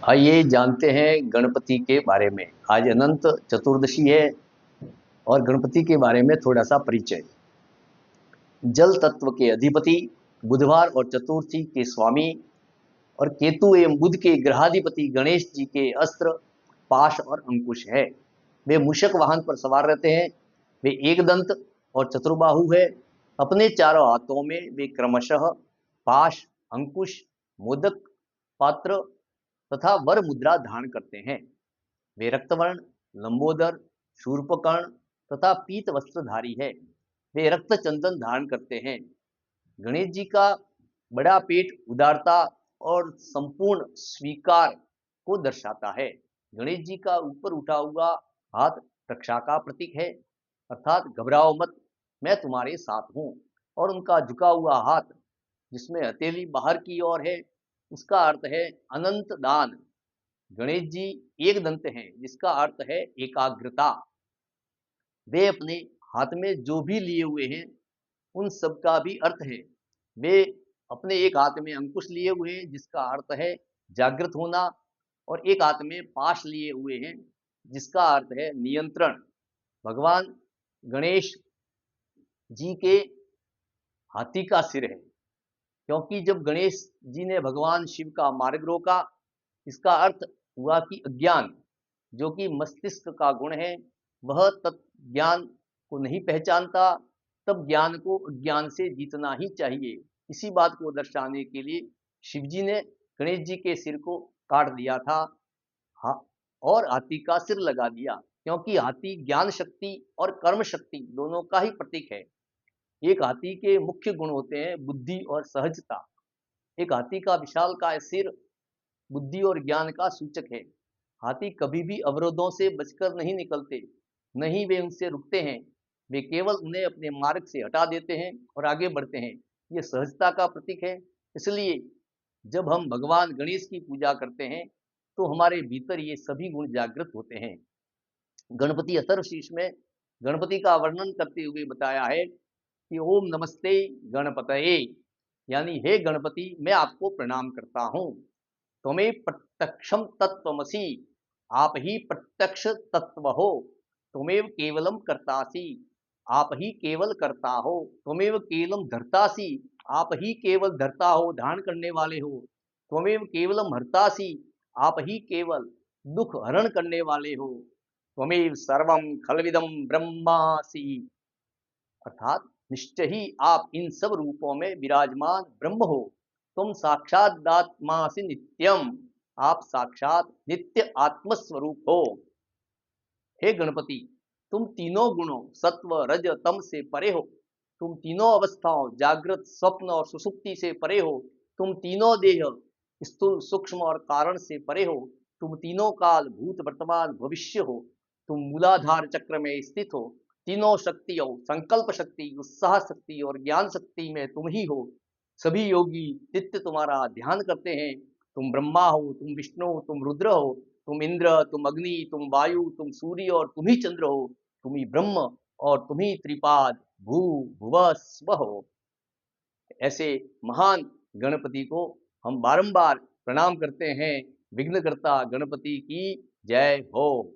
आइए जानते हैं गणपति के बारे में। आज अनंत चतुर्दशी है और गणपति के बारे में थोड़ा सा परिचय। जल तत्व के अधिपति, बुधवार और चतुर्थी के स्वामी और केतु एवं बुध के ग्रहाधिपति गणेश जी के अस्त्र पाश और अंकुश है। वे मूषक वाहन पर सवार रहते हैं। वे एक दंत और चतुर्बाहु है। अपने चारों हाथों में वे क्रमशः पाश, अंकुश, मोदक, पात्र तथा वर मुद्रा धारण करते हैं। वे रक्तवर्ण, लंबोदर, शूर्पकर्ण तथा पीत वस्त्रधारी है। वे रक्त चंदन धारण करते हैं। गणेश जी का बड़ा पेट उदारता और संपूर्ण स्वीकार को दर्शाता है। गणेश जी का ऊपर उठा हुआ हाथ रक्षा का प्रतीक है, अर्थात घबराओ मत, मैं तुम्हारे साथ हूँ। और उनका झुका हुआ हाथ जिसमें हथेली बाहर की ओर है, उसका अर्थ है अनंत दान। गणेश जी एक दंत हैं, जिसका अर्थ है एकाग्रता। वे अपने हाथ में जो भी लिए हुए हैं उन सब का भी अर्थ है। वे अपने एक हाथ में अंकुश लिए हुए हैं, जिसका अर्थ है जागृत होना, और एक हाथ में पाश लिए हुए हैं, जिसका अर्थ है नियंत्रण। भगवान गणेश जी के हाथी का सिर है, क्योंकि जब गणेश जी ने भगवान शिव का मार्ग रोका, इसका अर्थ हुआ कि अज्ञान, जो कि मस्तिष्क का गुण है, वह तत्व ज्ञान को नहीं पहचानता, तब ज्ञान को अज्ञान से जीतना ही चाहिए। इसी बात को दर्शाने के लिए शिव जी ने गणेश जी के सिर को काट दिया था, हाँ, और हाथी का सिर लगा दिया, क्योंकि हाथी ज्ञान शक्ति और कर्म शक्ति दोनों का ही प्रतीक है। एक हाथी के मुख्य गुण होते हैं बुद्धि और सहजता। एक हाथी का विशालकाय सिर बुद्धि और ज्ञान का सूचक है। हाथी कभी भी अवरोधों से बचकर नहीं निकलते, नहीं वे उनसे रुकते हैं। वे केवल उन्हें अपने मार्ग से हटा देते हैं और आगे बढ़ते हैं। ये सहजता का प्रतीक है। इसलिए जब हम भगवान गणेश की पूजा करते हैं तो हमारे भीतर ये सभी गुण जागृत होते हैं। गणपति अथर्वशीर्ष में गणपति का वर्णन करते हुए बताया है कि ओम नमस्ते गणपतये, यानी हे गणपति, मैं आपको प्रणाम करता हूँ। त्वमेव प्रत्यक्षम तत्त्वमसि, आप ही प्रत्यक्ष तत्व हो। त्वमेव केवलम कर्तासि, आप ही केवल करता हो। त्वमेव केवलम धर्तासि, आप ही केवल धर्ता हो, धारण करने वाले हो। त्वमेव केवलम हर्तासि, आप ही केवल दुख हरण करने वाले हो। त्वमेव सर्वम खलविदम ब्रह्मासि, अर्थात निश्चय ही आप इन सब रूपों में विराजमान ब्रह्म हो। तुम साक्षात आत्मासि नित्यम, आप साक्षात नित्य आत्मस्वरूप हो। हे गणपति, तुम तीनों गुणों सत्व रज तम से परे हो। तुम तीनों अवस्थाओं जागृत, स्वप्न और सुसुप्ति से परे हो। तुम तीनों देह स्थूल, सूक्ष्म और कारण से परे हो। तुम तीनों काल, भूत, वर्तमान, भविष्य हो। तुम मूलाधार चक्र में स्थित हो। तीनों शक्तियों, संकल्प शक्ति, उत्साह शक्ति और ज्ञान शक्ति में तुम ही हो। सभी योगी नित्य तुम्हारा ध्यान करते हैं। तुम ब्रह्मा हो, तुम विष्णु हो, तुम रुद्र हो, तुम इंद्र, तुम अग्नि, तुम वायु, तुम सूर्य और तुम ही चंद्र हो। तुम ही ब्रह्म और तुम ही त्रिपाद भू भुव स्व हो। ऐसे महान गणपति को हम बारंबार प्रणाम करते हैं। विघ्नकर्ता गणपति की जय हो।